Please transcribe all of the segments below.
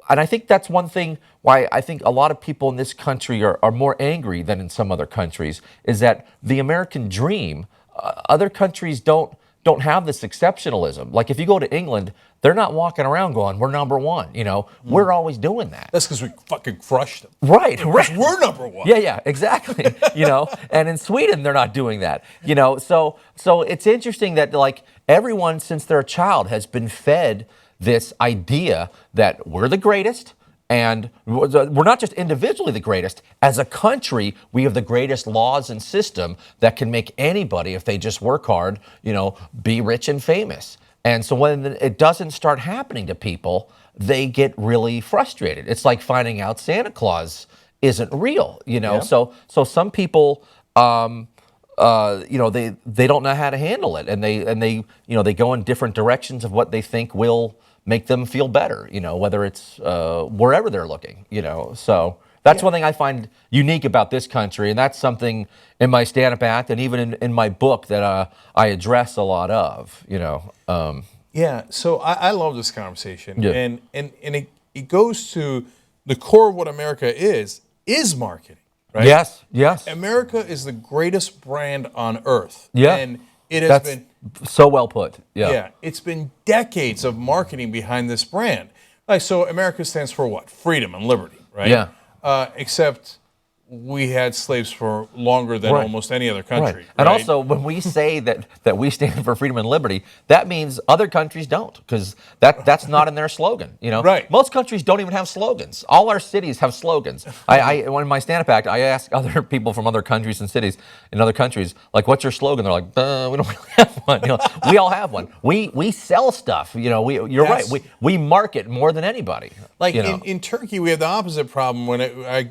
and I think that's one thing why I think a lot of people in this country are more angry than in some other countries, is that the American dream, other countries don't have this exceptionalism. Like if you go to England, they're not walking around going, we're number one. We're always doing that. That's because we fucking crushed them. Right. We're number one. Yeah, exactly. And in Sweden, they're not doing that. So it's interesting that like everyone since they're a child has been fed this idea that we're the greatest. And we're not just individually the greatest. As a country, we have the greatest laws and system that can make anybody, if they just work hard, be rich and famous. And so when it doesn't start happening to people, they get really frustrated. It's like finding out Santa Claus isn't real, Yeah. So some people, they don't know how to handle it, and they go in different directions of what they think will make them feel better, whether it's wherever they're looking, So that's one thing I find unique about this country, and that's something in my stand-up act and even in my book that I address a lot of, Yeah, so I love this conversation, Yeah. and it goes to the core of what America is marketing, right? Yes. America is the greatest brand on earth. Yeah. And it has That's been so well put. Yeah. it's been decades of marketing behind this brand. Like, so America stands for what? Freedom and liberty, right? Yeah. Except we had slaves for longer than Right. almost any other country. Right. And right? also, when we say that we stand for freedom and liberty, that means other countries don't, because that's not in their slogan. Right. Most countries don't even have slogans. All our cities have slogans. When in my stand-up act, I ask other people from other countries and cities in other countries, like, what's your slogan? They're like, we don't really have one. We all have one. We sell stuff. You're Yes. right. We market more than anybody. Like in Turkey, we have the opposite problem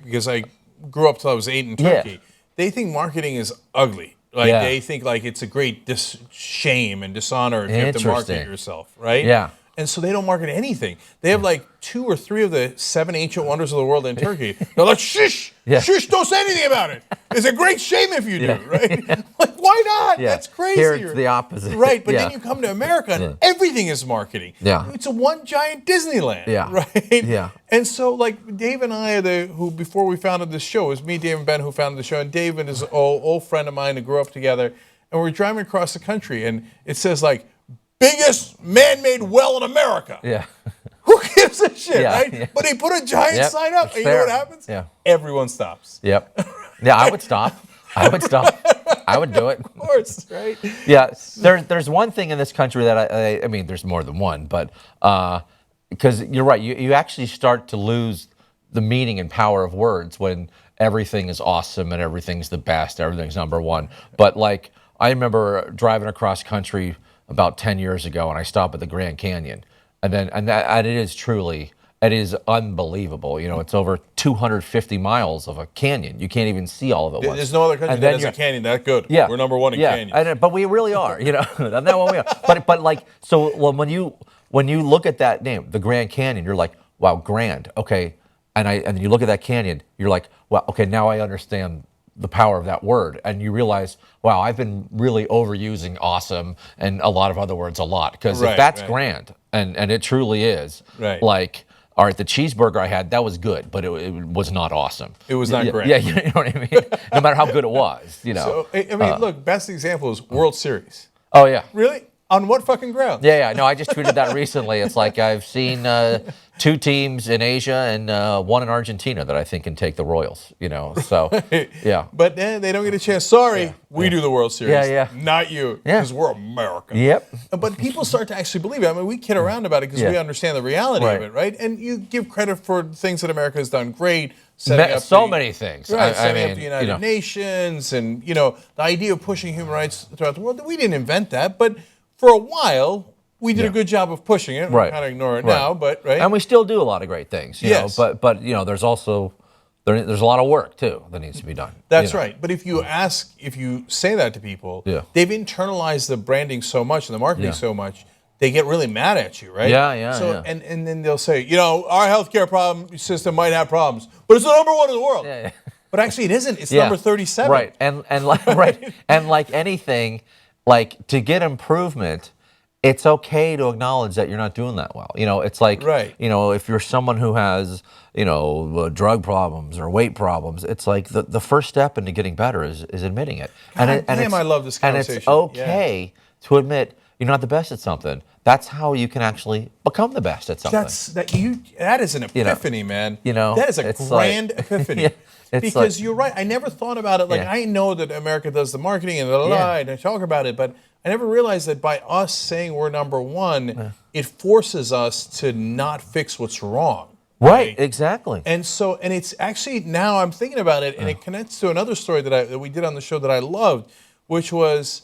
because I grew up till I was 8 in Turkey. Yeah. They think marketing is ugly. Like Yeah. they think like it's a great shame and dishonor if you have to market Interesting. yourself, right? Yeah. And so they don't market anything. They have like 2 or 3 of the 7 ancient wonders of the world in Turkey. They're like, shush, Yeah. shush, don't say anything about it. It's a great shame if you do, right? Like, why not? Yeah. That's crazy. Here it's the opposite. Right, but Yeah. then you come to America and everything is marketing. Yeah. It's a one giant Disneyland, Yeah. right? Yeah. And so, like, Dave and I are who, before we founded this show, it was me, Dave, and Ben who founded the show, and David is an old friend of mine who grew up together, and we're driving across the country, and it says, like, biggest man-made well in America. Yeah. Who gives a shit, Yeah, right? yeah. But he put a giant Yep, sign up, it's and you know fair. what happens? Yeah. Everyone stops. Yep. Yeah, I would stop. I would do it. Of course, right? Yeah, there's one thing in this country that I mean, there's more than one, but because you're right, you actually start to lose the meaning and power of words when everything is awesome and everything's the best, everything's number one. But like, I remember driving across country about 10 years ago, and I stopped at the Grand Canyon, and it is unbelievable. It's over 250 miles of a canyon. You can't even see all of it once. There's no other country And that then has a you're- canyon that good. Yeah, We're number one in canyons. but we really are, and that one we are. But like, so when you look at that name, the Grand Canyon, you're like, wow, grand, okay, and you look at that canyon, you're like, wow, okay, now I understand the power of that word, and you realize, wow, I've been really overusing awesome and a lot of other words a lot, because Right, if that's right. grand, and it truly is, Right. like. All right, the cheeseburger I had, that was good, but it was not awesome. It was not great. Yeah, you know what I mean? No matter how good it was, So, I mean, look, best example is World Series. Oh, yeah. Really? On what fucking ground? Yeah. No, I just tweeted that recently. It's like I've seen 2 teams in Asia and 1 in Argentina that I think can take the Royals, So, yeah. But then they don't get a chance. Sorry, we do the World Series. Yeah. Not you, Yeah. because we're America. Yep. But people start to actually believe it. I mean, we kid around about it because we understand the reality Right. of it, right? And you give credit for things that America has done great. Setting up So many things. Right, setting I up the mean, United Nations and, the idea of pushing human rights throughout the world. We didn't invent that, but for a while, we did a good job of pushing it. Right. We kind of ignore it Right. now, but, right? And we still do a lot of great things, Yes. But there's also, there's a lot of work, too, that needs to be done. That's right. But if you say that to people, they've internalized the branding so much and the marketing so much, they get really mad at you, right? Yeah. And then they'll say, our healthcare system might have problems, but it's the number 1 in the world. Yeah. But actually, it isn't. It's number 37. Right. And like right. And like anything, like to get improvement, it's okay to acknowledge that you're not doing that well. It's like, Right. if you're someone who has, drug problems or weight problems, it's like the first step into getting better is admitting it. God damn, I love this And conversation. it's okay to admit you're not the best at something. That's how you can actually become the best at something. That is an epiphany, man. That is a it's grand like- epiphany. Yeah, it's because like- you're right. I never thought about it. Like, Yeah. I know that America does the marketing and and I talk about it, but I never realized that by us saying we're number one, it forces us to not fix what's wrong. Right, exactly. And it's actually, now I'm thinking about it, and it connects to another story that we did on the show that I loved, which was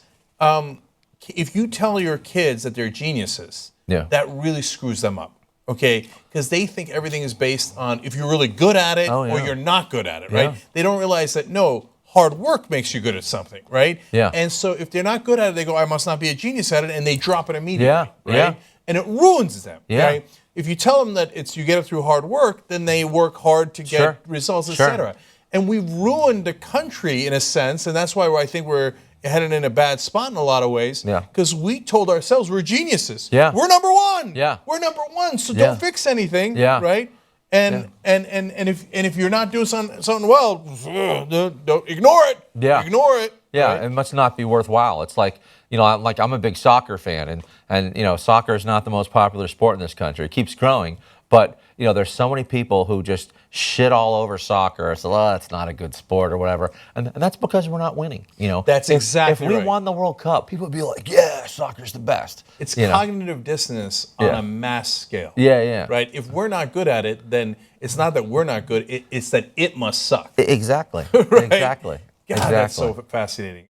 if you tell your kids that they're geniuses, that really screws them up, okay? Because they think everything is based on if you're really good at it or you're not good at it, right? They don't realize that, no, hard work makes you good at something, right? Yeah. And so if they're not good at it, they go, I must not be a genius at it, and they drop it immediately, right? Yeah. And it ruins them, Yeah. right? If you tell them that you get it through hard work, then they work hard to get results, etc. And we've ruined the country in a sense, and that's why I think we're headed in a bad spot in a lot of ways. Yeah. Because we told ourselves we're geniuses. Yeah. We're number one. Yeah. We're number one. So Yeah. don't fix anything. Yeah. Right. And if you're not doing something well, don't ignore it. Yeah. Ignore it. Yeah, right? it must not be worthwhile. It's like, I'm a big soccer fan, and soccer is not the most popular sport in this country. It keeps growing, but there's so many people who just shit all over soccer. So, it's not a good sport or whatever, and that's because we're not winning. That's exactly if we right. won the World Cup, people would be like, yeah, soccer's the best. It's cognitive dissonance on a mass scale. Yeah. Right? If we're not good at it, then it's not that we're not good, it's that it must suck. Exactly. Right? Exactly. God, exactly. that's so fascinating.